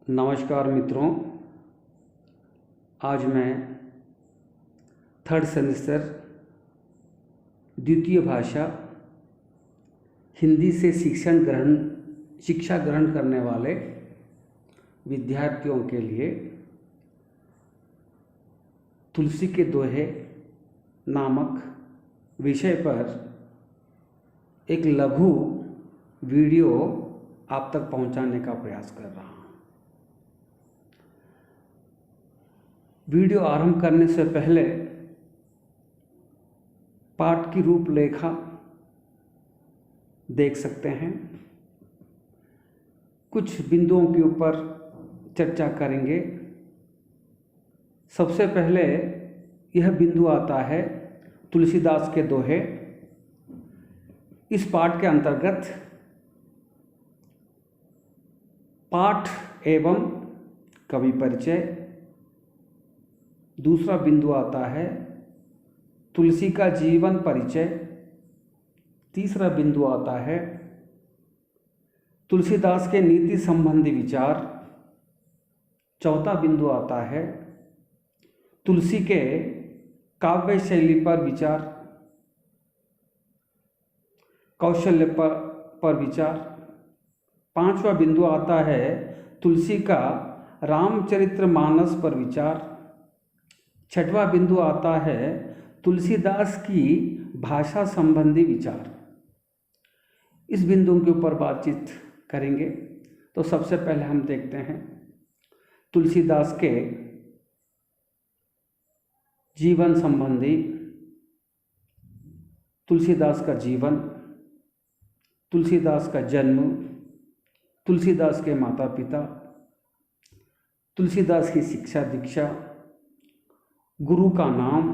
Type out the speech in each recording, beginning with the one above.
नमस्कार मित्रों, आज मैं थर्ड सेमेस्टर द्वितीय भाषा हिंदी से शिक्षा ग्रहण करने वाले विद्यार्थियों के लिए तुलसी के दोहे नामक विषय पर एक लघु वीडियो आप तक पहुंचाने का प्रयास कर रहा हूं। वीडियो आरंभ करने से पहले पाठ की रूपरेखा देख सकते हैं। कुछ बिंदुओं के ऊपर चर्चा करेंगे। सबसे पहले यह बिंदु आता है तुलसीदास के दोहे। इस पाठ के अंतर्गत पाठ एवं कवि परिचय। दूसरा बिंदु आता है तुलसी का जीवन परिचय। तीसरा बिंदु आता है तुलसीदास के नीति संबंधी विचार। चौथा बिंदु आता है तुलसी के काव्य शैली पर विचार, कौशल्य पर विचार। पांचवा बिंदु आता है तुलसी का रामचरितमानस पर विचार। छठवां बिंदु आता है तुलसीदास की भाषा संबंधी विचार। इस बिंदु के ऊपर बातचीत करेंगे। तो सबसे पहले हम देखते हैं तुलसीदास के जीवन संबंधी। तुलसीदास का जीवन, तुलसीदास का जन्म, तुलसीदास के माता पिता, तुलसीदास की शिक्षा दीक्षा, गुरु का नाम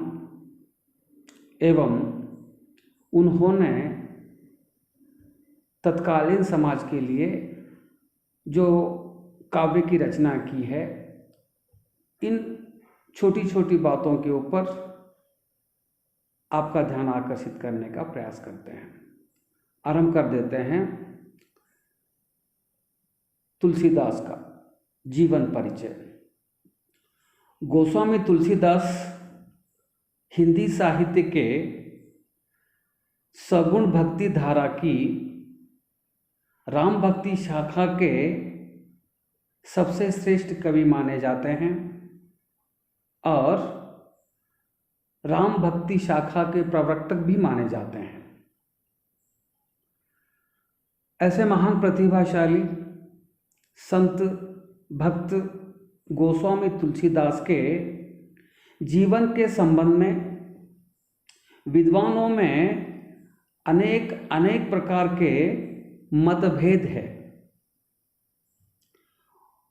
एवं उन्होंने तत्कालीन समाज के लिए जो काव्य की रचना की है। इन छोटी छोटी बातों के ऊपर आपका ध्यान आकर्षित करने का प्रयास करते हैं। आरंभ कर देते हैं तुलसीदास का जीवन परिचय। गोस्वामी तुलसीदास हिंदी साहित्य के सगुण भक्ति धारा की राम भक्ति शाखा के सबसे श्रेष्ठ कवि माने जाते हैं और राम भक्ति शाखा के प्रवर्तक भी माने जाते हैं। ऐसे महान प्रतिभाशाली संत भक्त गोस्वामी तुलसीदास के जीवन के संबंध में विद्वानों में अनेक प्रकार के मतभेद है।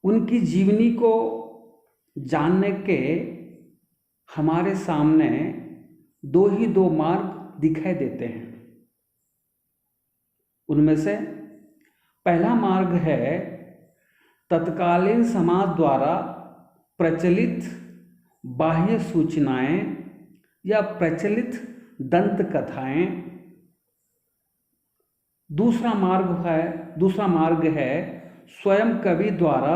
उनकी जीवनी को जानने के हमारे सामने दो मार्ग दिखाई देते हैं। उनमें से पहला मार्ग है तत्कालीन समाज द्वारा प्रचलित बाह्य सूचनाएं या प्रचलित दंत कथाएं। दूसरा मार्ग है स्वयं कवि द्वारा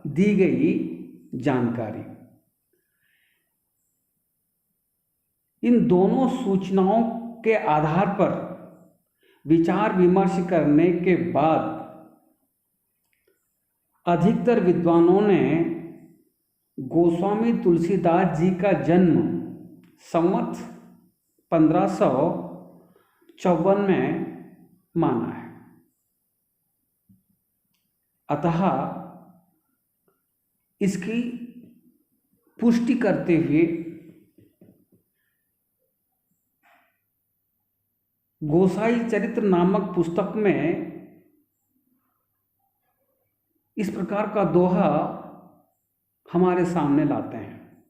दी गई जानकारी। इन दोनों सूचनाओं के आधार पर विचार विमर्श करने के बाद अधिकतर विद्वानों ने गोस्वामी तुलसीदास जी का जन्म संवत 1554 में माना है। अतः इसकी पुष्टि करते हुए गोसाई चरित्र नामक पुस्तक में इस प्रकार का दोहा हमारे सामने लाते हैं।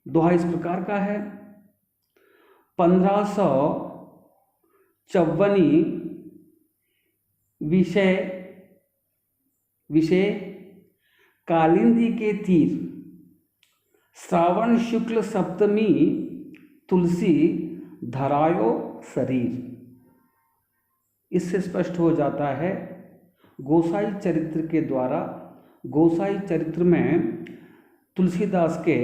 दोहा इस प्रकार का है। 1554 विषय कालिंदी के तीर, श्रावण शुक्ल सप्तमी तुलसी धरायो शरीर। इससे स्पष्ट हो जाता है गोसाई चरित्र के द्वारा गोसाई चरित्र में तुलसीदास के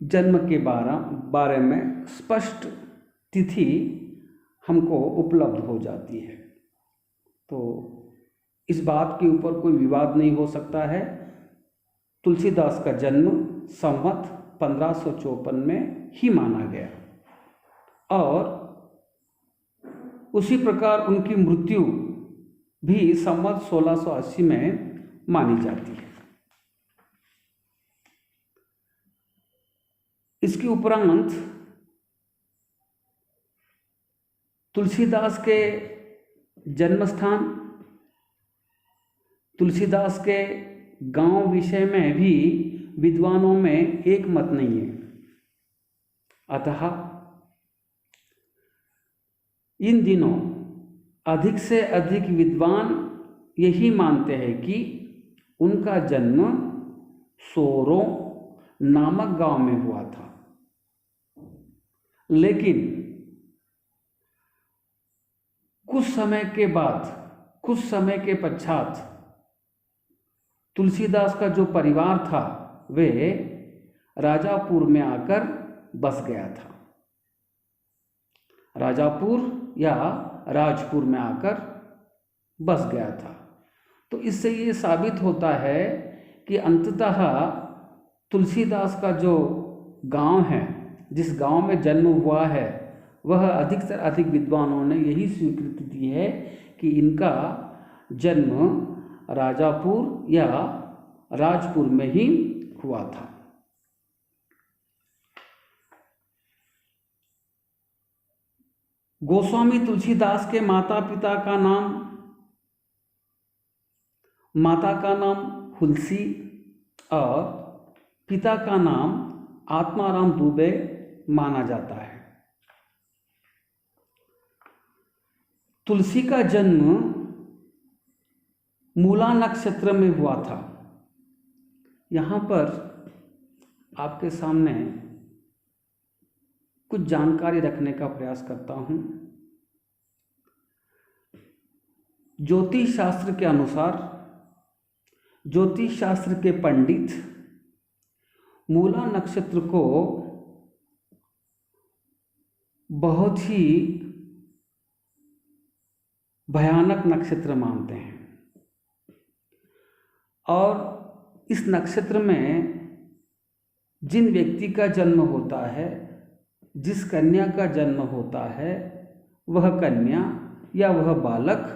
जन्म के बारे में स्पष्ट तिथि हमको उपलब्ध हो जाती है। तो इस बात के ऊपर कोई विवाद नहीं हो सकता है। तुलसीदास का जन्म संवत 1554 में ही माना गया और उसी प्रकार उनकी मृत्यु भी संवत 1680 में मानी जाती है। इसके उपरांत तुलसीदास के जन्म स्थान, तुलसीदास के गांव विषय में भी विद्वानों में एक मत नहीं है। अतः इन दिनों अधिक से अधिक विद्वान यही मानते हैं कि उनका जन्म सोरो नामक गांव में हुआ था। लेकिन कुछ समय के पश्चात तुलसीदास का जो परिवार था वे राजापुर में आकर बस गया था। राजापुर या राजपुर में आकर बस गया था। तो इससे ये साबित होता है कि अंततः तुलसीदास का जो गांव है, जिस गांव में जन्म हुआ है, वह अधिक से अधिक विद्वानों ने यही स्वीकृति दी है कि इनका जन्म राजापुर या राजपुर में ही हुआ था। गोस्वामी तुलसीदास के माता का नाम हुलसी और पिता का नाम आत्माराम दुबे माना जाता है। तुलसी का जन्म मूला नक्षत्र में हुआ था। यहाँ पर आपके सामने कुछ जानकारी रखने का प्रयास करता हूँ। ज्योतिष शास्त्र के अनुसार ज्योतिष शास्त्र के पंडित मूला नक्षत्र को बहुत ही भयानक नक्षत्र मानते हैं और इस नक्षत्र में जिन व्यक्ति का जन्म होता है, जिस कन्या का जन्म होता है, वह कन्या या वह बालक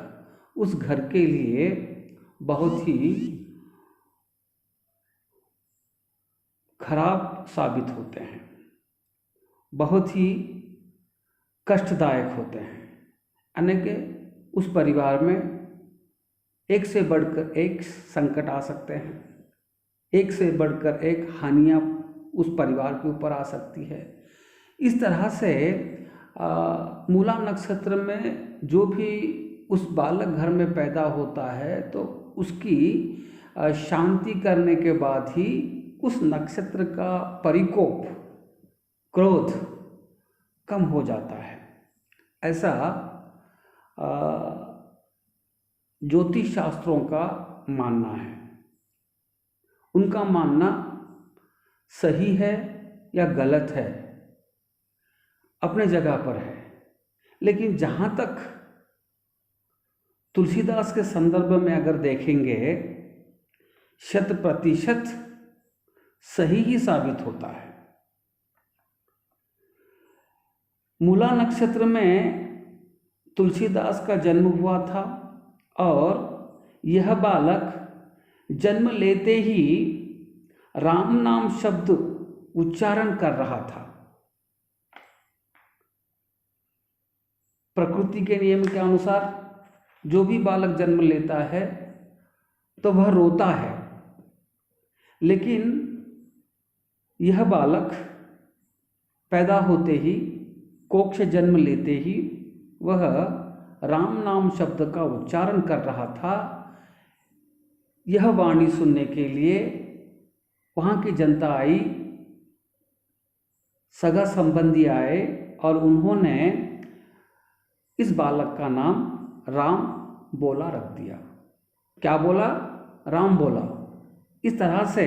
उस घर के लिए बहुत ही खराब साबित होते हैं, बहुत ही कष्टदायक होते हैं। यानी कि उस परिवार में एक से बढ़कर एक संकट आ सकते हैं, एक से बढ़कर एक हानियाँ उस परिवार के ऊपर आ सकती है। इस तरह से मूला नक्षत्र में जो भी उस बालक घर में पैदा होता है तो उसकी शांति करने के बाद ही उस नक्षत्र का परिकोप, क्रोध कम हो जाता है। ऐसा ज्योतिष शास्त्रों का मानना है। उनका मानना सही है या गलत है अपने जगह पर है, लेकिन जहाँ तक तुलसीदास के संदर्भ में अगर देखेंगे 100% सही ही साबित होता है। मूला नक्षत्र में तुलसीदास का जन्म हुआ था और यह बालक जन्म लेते ही राम नाम शब्द उच्चारण कर रहा था। प्रकृति के नियम के अनुसार जो भी बालक जन्म लेता है तो वह रोता है, लेकिन यह बालक पैदा होते ही, कोख से जन्म लेते ही वह राम नाम शब्द का उच्चारण कर रहा था। यह वाणी सुनने के लिए वहाँ की जनता आई, सगा संबंधी आए और उन्होंने इस बालक का नाम राम बोला रख दिया। क्या बोला? राम बोला। इस तरह से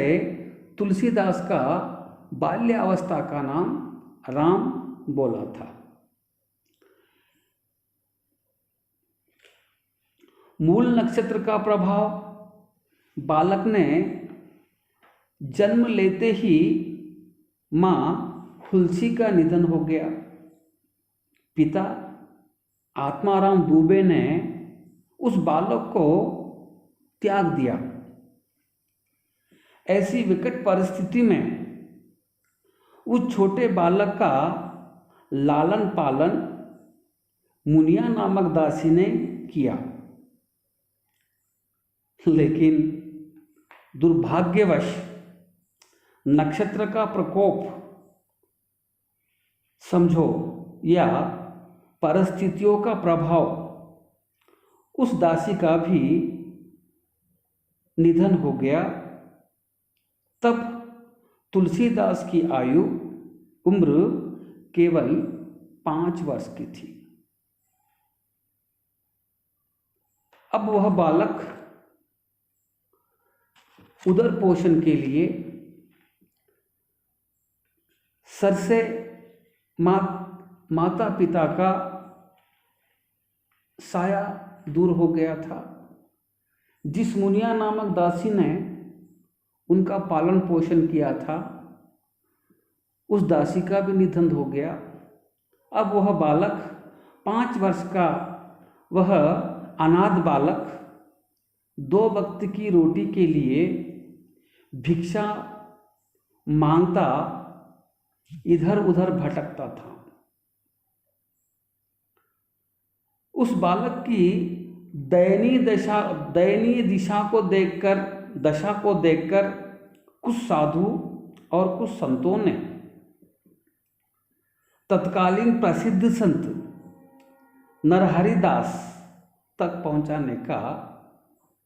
तुलसीदास का बाल्यावस्था का नाम राम बोला था। मूल नक्षत्र का प्रभाव, बालक ने जन्म लेते ही माँ हुलसी का निधन हो गया। पिता आत्माराम दुबे ने उस बालक को त्याग दिया। ऐसी विकट परिस्थिति में उस छोटे बालक का लालन पालन मुनिया नामक दासी ने किया, लेकिन दुर्भाग्यवश नक्षत्र का प्रकोप समझो या परिस्थितियों का प्रभाव, उस दासी का भी निधन हो गया। तब तुलसीदास की उम्र केवल 5 वर्ष की थी। अब वह बालक उदर पोषण के लिए सर से माता पिता का साया दूर हो गया था। जिस मुनिया नामक दासी ने उनका पालन पोषण किया था, उस दासी का भी निधन हो गया। अब वह बालक 5 वर्ष का, वह अनाथ बालक 2 वक्त की रोटी के लिए भिक्षा मांगता इधर उधर भटकता था। उस बालक की दयनीय दशा को देखकर कुछ साधु और कुछ संतों ने तत्कालीन प्रसिद्ध संत नरहरिदास तक पहुंचाने का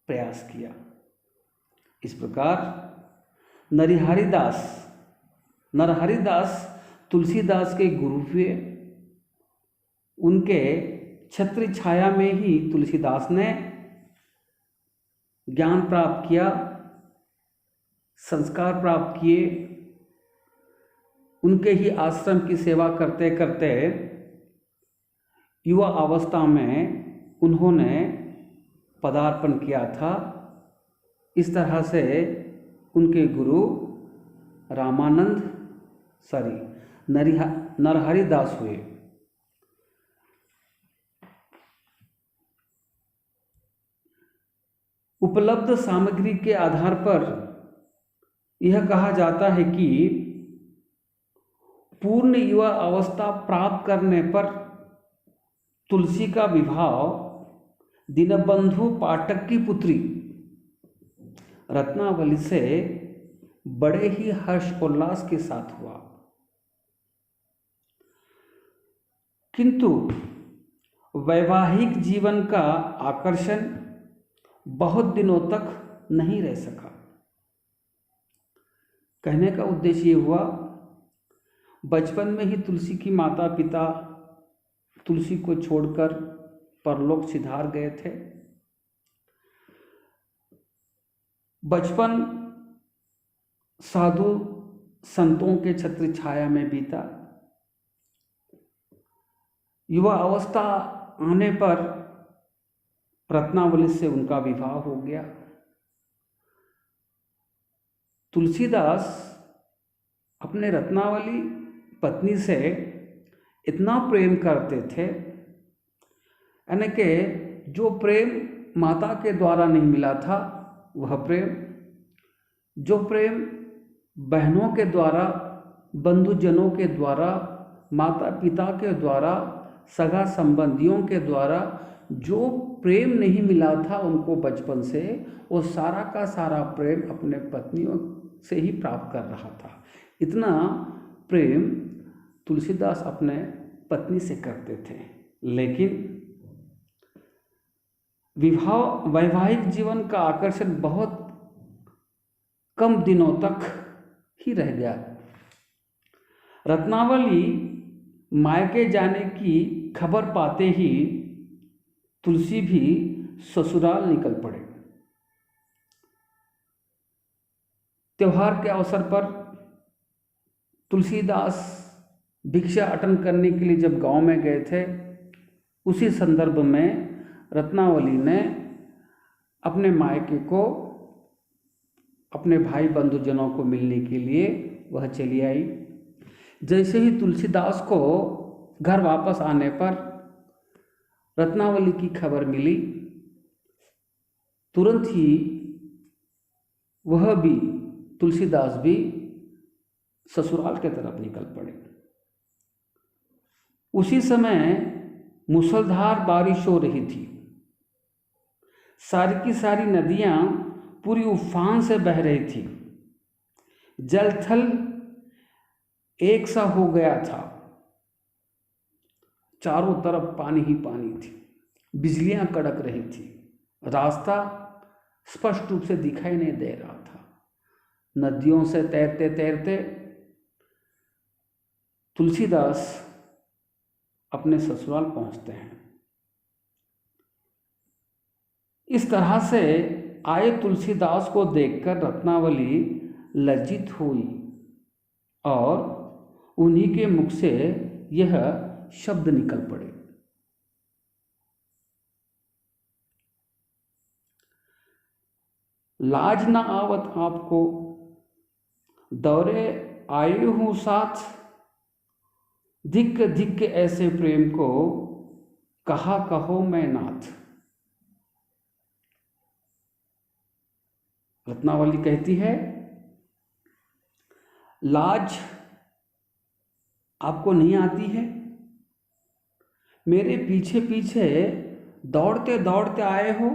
प्रयास किया। इस प्रकार नरहरिदास तुलसीदास के गुरु हुए। उनके छत्र छाया में ही तुलसीदास ने ज्ञान प्राप्त किया, संस्कार प्राप्त किए। उनके ही आश्रम की सेवा करते करते युवा अवस्था में उन्होंने पदार्पण किया था। इस तरह से उनके गुरु नरहरिदास हुए। उपलब्ध सामग्री के आधार पर यह कहा जाता है कि पूर्ण युवा अवस्था प्राप्त करने पर तुलसी का विवाह दीनबंधु पाठक की पुत्री रत्नावली से बड़े ही हर्षोल्लास के साथ हुआ। किंतु वैवाहिक जीवन का आकर्षण बहुत दिनों तक नहीं रह सका। कहने का उद्देश्य ये हुआ, बचपन में ही तुलसी की माता पिता तुलसी को छोड़कर परलोक सिधार गए थे। बचपन साधु संतों के छत्र छाया में बीता। युवा अवस्था आने पर रत्नावली से उनका विवाह हो गया। तुलसीदास अपने रत्नावली पत्नी से इतना प्रेम करते थे, यानी कि जो प्रेम माता के द्वारा नहीं मिला था वह प्रेम, जो प्रेम बहनों के द्वारा, बंधुजनों के द्वारा, माता पिता के द्वारा, सगा संबंधियों के द्वारा जो प्रेम नहीं मिला था उनको बचपन से, वो सारा का सारा प्रेम अपने पत्नियों से ही प्राप्त कर रहा था। इतना प्रेम तुलसीदास अपने पत्नी से करते थे। लेकिन वैवाहिक जीवन का आकर्षण बहुत कम दिनों तक ही रह गया। रत्नावली मायके जाने की खबर पाते ही तुलसी भी ससुराल निकल पड़े। त्योहार के अवसर पर तुलसीदास भिक्षा अटन करने के लिए जब गांव में गए थे, उसी संदर्भ में रत्नावली ने अपने मायके को, अपने भाई बंधुजनों को मिलने के लिए वह चली आई। जैसे ही तुलसीदास को घर वापस आने पर रत्नावली की खबर मिली, तुरंत ही वह भी, तुलसीदास भी ससुराल की तरफ निकल पड़े। उसी समय मूसलाधार बारिश हो रही थी। सारी की सारी नदियां पूरी उफान से बह रही थी। जल थल एक सा हो गया था। चारों तरफ पानी ही पानी थी। बिजलियां कड़क रही थी। रास्ता स्पष्ट रूप से दिखाई नहीं दे रहा था। नदियों से तैरते तैरते तुलसीदास अपने ससुराल पहुंचते हैं। इस तरह से आए तुलसीदास को देखकर रत्नावली लज्जित हुई और उन्हीं के मुख से यह शब्द निकल पड़े, लाज न आवत आपको, दौरे आए हूं साथ, धिक धिक ऐसे प्रेम को, कहा कहो मैं नाथ। रत्नावली कहती है, लाज आपको नहीं आती है, मेरे पीछे पीछे दौड़ते दौड़ते आए हो,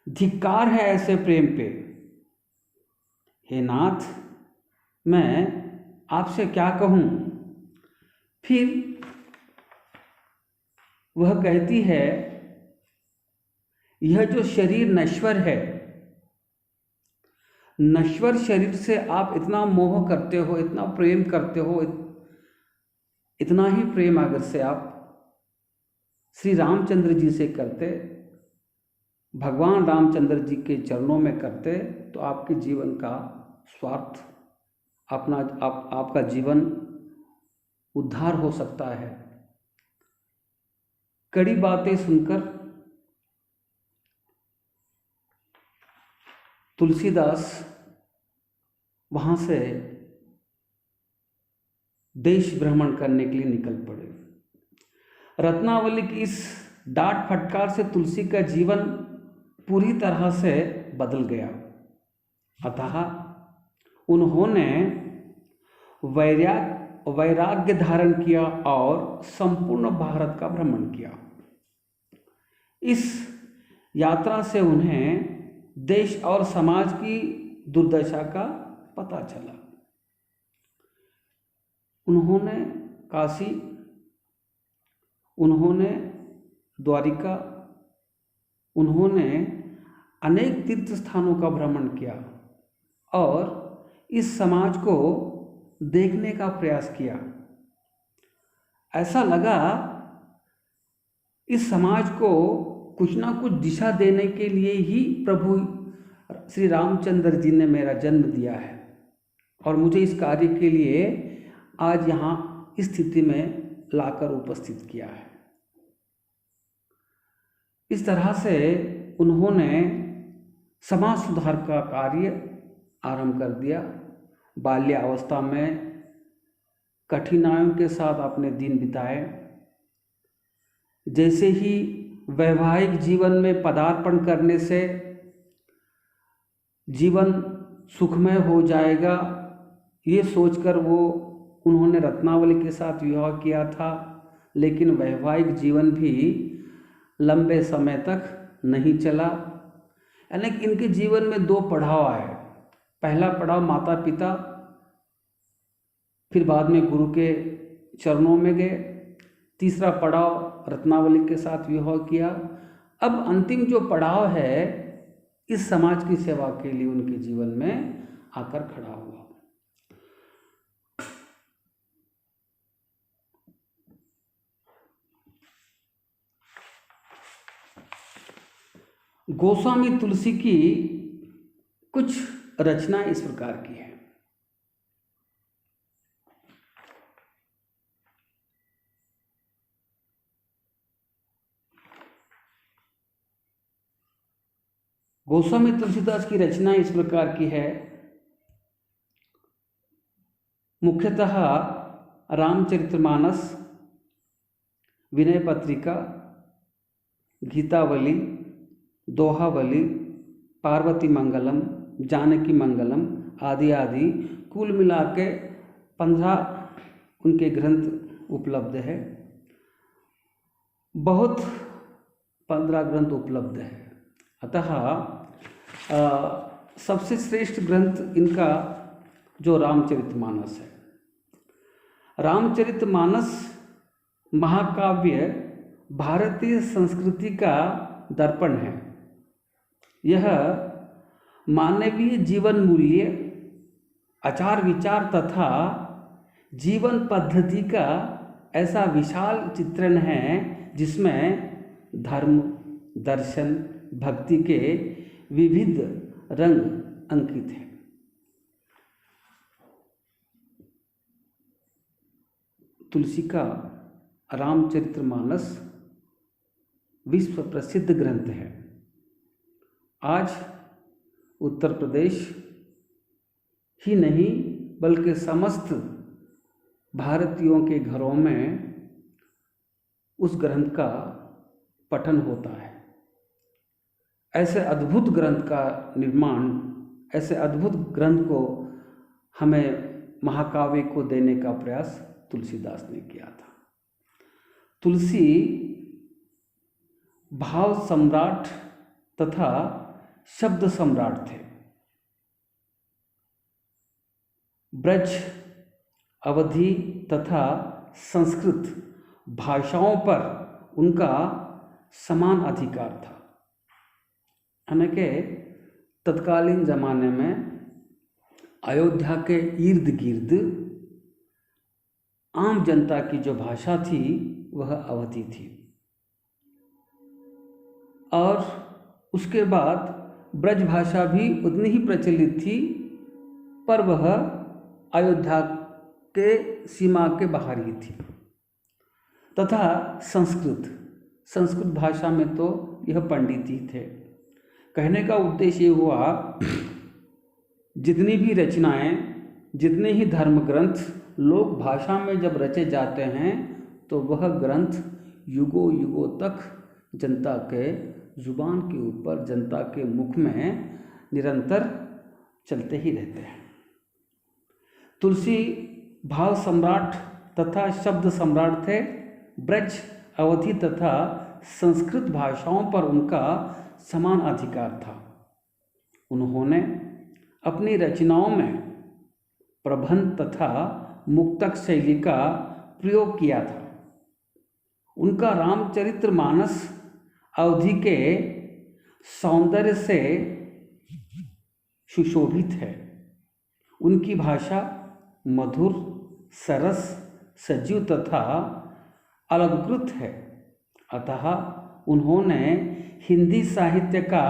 धिक्कार है ऐसे प्रेम पे। हे नाथ, मैं आपसे क्या कहूं। फिर वह कहती है, यह जो शरीर नश्वर है, नश्वर शरीर से आप इतना मोह करते हो, इतना प्रेम करते हो, इतना ही प्रेम अगर से आप श्री रामचंद्र जी से करते, भगवान रामचंद्र जी के चरणों में करते, तो आपके जीवन का स्वार्थ, आपका जीवन उद्धार हो सकता है। कड़ी बातें सुनकर तुलसीदास वहां से देश भ्रमण करने के लिए निकल पड़े। रत्नावली की इस डांट फटकार से तुलसी का जीवन पूरी तरह से बदल गया। अतः उन्होंने वैराग्य धारण किया और संपूर्ण भारत का भ्रमण किया। इस यात्रा से उन्हें देश और समाज की दुर्दशा का पता चला। उन्होंने काशी, उन्होंने द्वारिका, उन्होंने अनेक तीर्थ स्थानों का भ्रमण किया और इस समाज को देखने का प्रयास किया। ऐसा लगा इस समाज को कुछ ना कुछ दिशा देने के लिए ही प्रभु श्री रामचंद्र जी ने मेरा जन्म दिया है और मुझे इस कार्य के लिए आज यहाँ इस स्थिति में लाकर उपस्थित किया है। इस तरह से उन्होंने समाज सुधार का कार्य आरंभ कर दिया। बाल्यावस्था में कठिनाइयों के साथ अपने दिन बिताए। जैसे ही वैवाहिक जीवन में पदार्पण करने से जीवन सुखमय हो जाएगा, ये सोचकर उन्होंने रत्नावली के साथ विवाह किया था। लेकिन वैवाहिक जीवन भी लंबे समय तक नहीं चला। यानी कि इनके जीवन में दो पड़ाव आए। पहला पड़ाव माता पिता, फिर बाद में गुरु के चरणों में गए। तीसरा पड़ाव रत्नावली के साथ विवाह किया। अब अंतिम जो पड़ाव है, इस समाज की सेवा के लिए उनके जीवन में आकर खड़ा हुआ। गोस्वामी तुलसी की कुछ रचनाएं इस प्रकार की है। गोस्वामी तुलसीदास की रचना इस प्रकार की है। मुख्यतः रामचरितमानस, विनय पत्रिका, गीतावली, दोहावली, पार्वती मंगलम, जानकी मंगलम आदि आदि कुल मिला के 15 उनके ग्रंथ उपलब्ध है। बहुत 15 ग्रंथ उपलब्ध है। अतः सबसे श्रेष्ठ ग्रंथ इनका जो रामचरितमानस है। रामचरितमानस महाकाव्य भारतीय संस्कृति का दर्पण है। यह मानवीय जीवन मूल्य, आचार विचार तथा जीवन पद्धति का ऐसा विशाल चित्रण है जिसमें धर्म, दर्शन, भक्ति के विविध रंग अंकित हैं। तुलसी का रामचरितमानस विश्व प्रसिद्ध ग्रंथ है। आज उत्तर प्रदेश ही नहीं बल्कि समस्त भारतीयों के घरों में उस ग्रंथ का पठन होता है। ऐसे अद्भुत ग्रंथ का निर्माण, ऐसे अद्भुत ग्रंथ को हमें महाकाव्य को देने का प्रयास तुलसीदास ने किया था। तुलसी भाव सम्राट तथा शब्द सम्राट थे। ब्रज, अवधी तथा संस्कृत भाषाओं पर उनका समान अधिकार था। यानी कि तत्कालीन जमाने में अयोध्या के इर्द गिर्द आम जनता की जो भाषा थी वह अवधी थी, और उसके बाद ब्रज भाषा भी उतनी ही प्रचलित थी, पर वह अयोध्या के सीमा के बाहर ही थी। तथा संस्कृत भाषा में तो यह पंडित ही थे। कहने का उद्देश्य ये हुआ, जितनी भी रचनाएं, जितने ही धर्म ग्रंथ लोक भाषा में जब रचे जाते हैं तो वह ग्रंथ युगों युगों तक जनता के जुबान के ऊपर, जनता के मुख में निरंतर चलते ही रहते हैं। तुलसी भाव सम्राट तथा शब्द सम्राट थे। ब्रज, अवधी तथा संस्कृत भाषाओं पर उनका समान अधिकार था। उन्होंने अपनी रचनाओं में प्रबंध तथा मुक्तक शैली का प्रयोग किया था। उनका रामचरितमानस अवधि के सौंदर्य से सुशोभित है। उनकी भाषा मधुर, सरस, सजीव तथा अलंकृत है। अतः उन्होंने हिंदी साहित्य का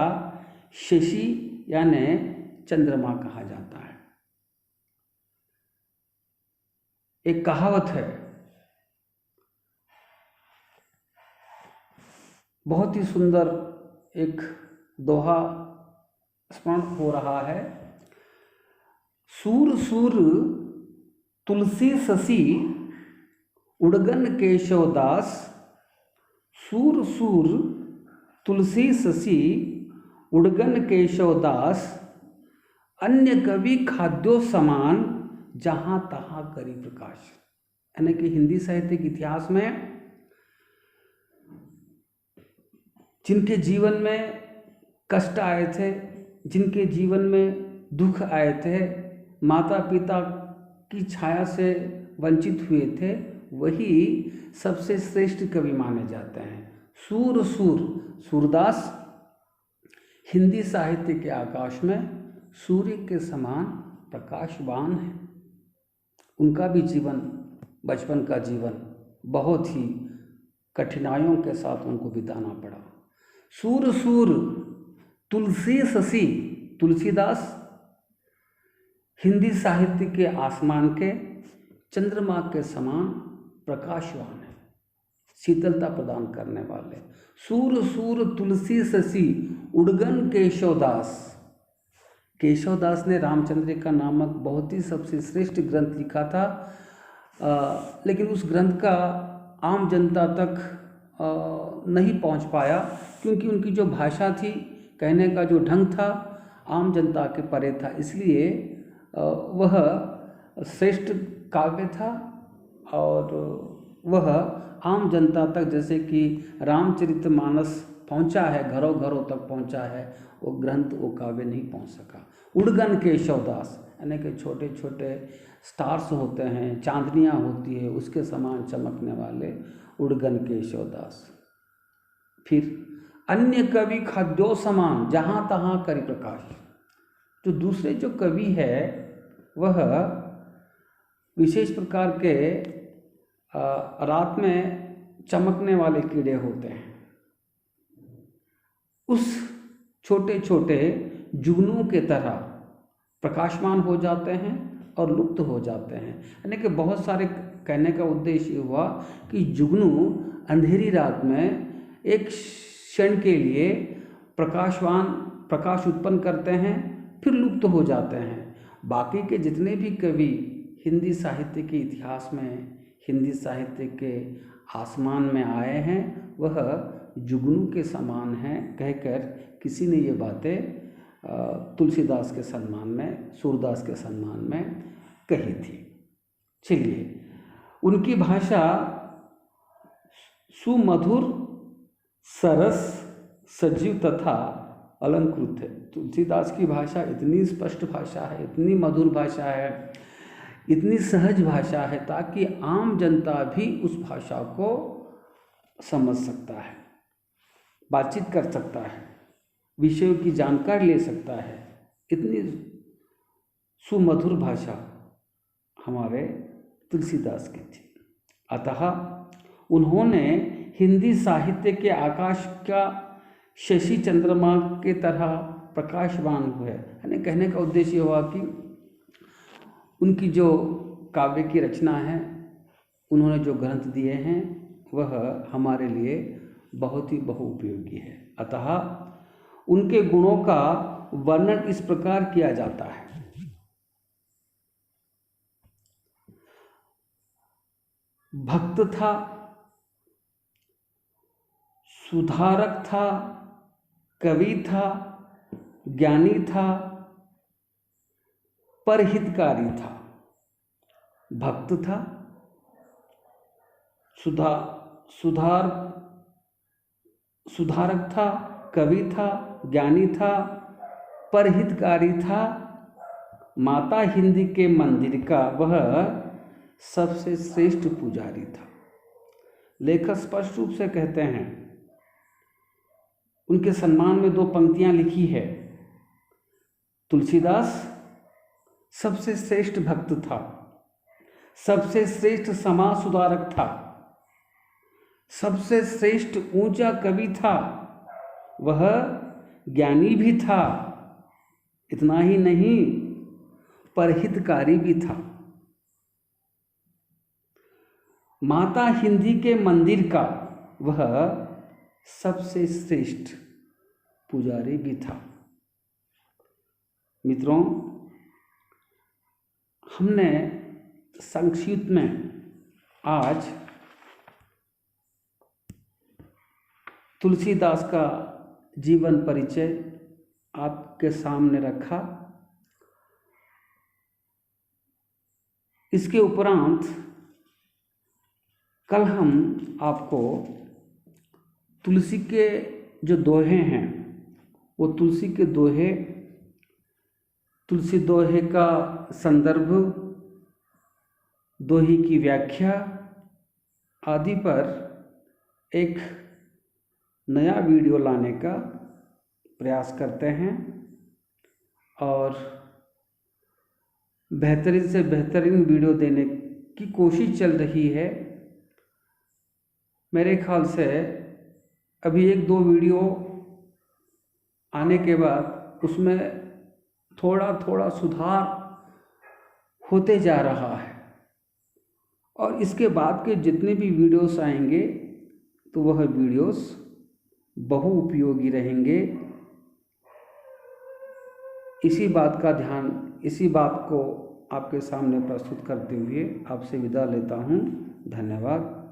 शशि यानी चंद्रमा कहा जाता है। एक कहावत है, बहुत ही सुंदर एक दोहा स्मरण हो रहा है। सूर सूर तुलसी ससी उड़गन केशवदास, सूर सूर तुलसी ससी उड़गन केशवदास, अन्य कवि खाद्यो समान जहाँ तहाँ करी प्रकाश। यानी कि हिंदी साहित्य के इतिहास में जिनके जीवन में कष्ट आए थे, जिनके जीवन में दुख आए थे, माता पिता की छाया से वंचित हुए थे, वही सबसे श्रेष्ठ कवि माने जाते हैं। सूर सूर, सूरदास हिंदी साहित्य के आकाश में सूर्य के समान प्रकाशवान है। उनका भी जीवन, बचपन का जीवन बहुत ही कठिनाइयों के साथ उनको बिताना पड़ा। सूर सूर तुलसी ससी तुलसीदास हिंदी साहित्य के आसमान के चंद्रमा के समान प्रकाशवान है, शीतलता प्रदान करने वाले। सूर सूर तुलसी शशि उड़गन केशवदास। केशवदास ने रामचंद्रिका नामक बहुत ही सबसे श्रेष्ठ ग्रंथ लिखा था, लेकिन उस ग्रंथ का आम जनता तक नहीं पहुंच पाया, क्योंकि उनकी जो भाषा थी, कहने का जो ढंग था, आम जनता के परे था। इसलिए वह श्रेष्ठ काव्य था और वह आम जनता तक, जैसे कि रामचरितमानस पहुंचा है, घरों घरों तक पहुंचा है, वो ग्रंथ, वो काव्य नहीं पहुंच सका। उड़गन केशवदास यानी कि छोटे छोटे स्टार्स होते हैं, चांदनियाँ होती है, उसके समान चमकने वाले उड़गन केशवदास। फिर अन्य कवि खद्यो समान जहाँ तहाँ करि प्रकाश। जो दूसरे जो कवि है वह विशेष प्रकार के रात में चमकने वाले कीड़े होते हैं, उस छोटे छोटे जुगनू के तरह प्रकाशमान हो जाते हैं और लुप्त हो जाते हैं। यानी कि बहुत सारे, कहने का उद्देश्य हुआ कि जुगनू अंधेरी रात में एक क्षण के लिए प्रकाश उत्पन्न करते हैं, फिर लुप्त हो जाते हैं। बाकी के जितने भी कवि हिंदी साहित्य के इतिहास में, हिंदी साहित्य के आसमान में आए हैं, वह जुगनू के समान हैं कहकर किसी ने ये बातें तुलसीदास के सम्मान में, सूरदास के सम्मान में कही थी। चलिए, उनकी भाषा सुमधुर, सरस, सजीव तथा अलंकृत है। तुलसीदास की भाषा इतनी स्पष्ट भाषा है, इतनी मधुर भाषा है, इतनी सहज भाषा है, ताकि आम जनता भी उस भाषा को समझ सकता है, बातचीत कर सकता है, विषयों की जानकारी ले सकता है। इतनी सुमधुर भाषा हमारे तुलसीदास की थी। अतः उन्होंने हिंदी साहित्य के आकाश का शशि चंद्रमा के तरह प्रकाशवान हुए। यानी कहने का उद्देश्य हुआ कि उनकी जो काव्य की रचना है, उन्होंने जो ग्रंथ दिए हैं, वह हमारे लिए बहुत ही बहुउपयोगी है। अतः उनके गुणों का वर्णन इस प्रकार किया जाता है। भक्त था, सुधारक था, कवि था, ज्ञानी था, परहितकारी था। भक्त था, सुधारक था, कवि था, ज्ञानी था, परहितकारी था, माता हिंदी के मंदिर का वह सबसे श्रेष्ठ पुजारी था। लेखक स्पष्ट रूप से कहते हैं, उनके सम्मान में 2 पंक्तियां लिखी है। तुलसीदास सबसे श्रेष्ठ भक्त था, सबसे श्रेष्ठ समाज सुधारक था, सबसे श्रेष्ठ ऊंचा कवि था, वह ज्ञानी भी था, इतना ही नहीं परहितकारी भी था। माता हिंदी के मंदिर का वह सबसे श्रेष्ठ पुजारी भी था। मित्रों, हमने संक्षिप्त में आज तुलसीदास का जीवन परिचय आपके सामने रखा। इसके उपरांत कल हम आपको तुलसी के जो दोहे हैं, वो तुलसी के दोहे, तुलसी दोहे का संदर्भ, दोहे की व्याख्या आदि पर एक नया वीडियो लाने का प्रयास करते हैं और बेहतरीन से बेहतरीन वीडियो देने की कोशिश चल रही है। मेरे ख्याल से अभी 1-2 वीडियो आने के बाद उसमें थोड़ा थोड़ा सुधार होते जा रहा है। और इसके बाद के जितने भी वीडियोस आएंगे तो वह वीडियोस बहुउपयोगी रहेंगे। इसी बात को आपके सामने प्रस्तुत करते हुए आपसे विदा लेता हूँ। धन्यवाद।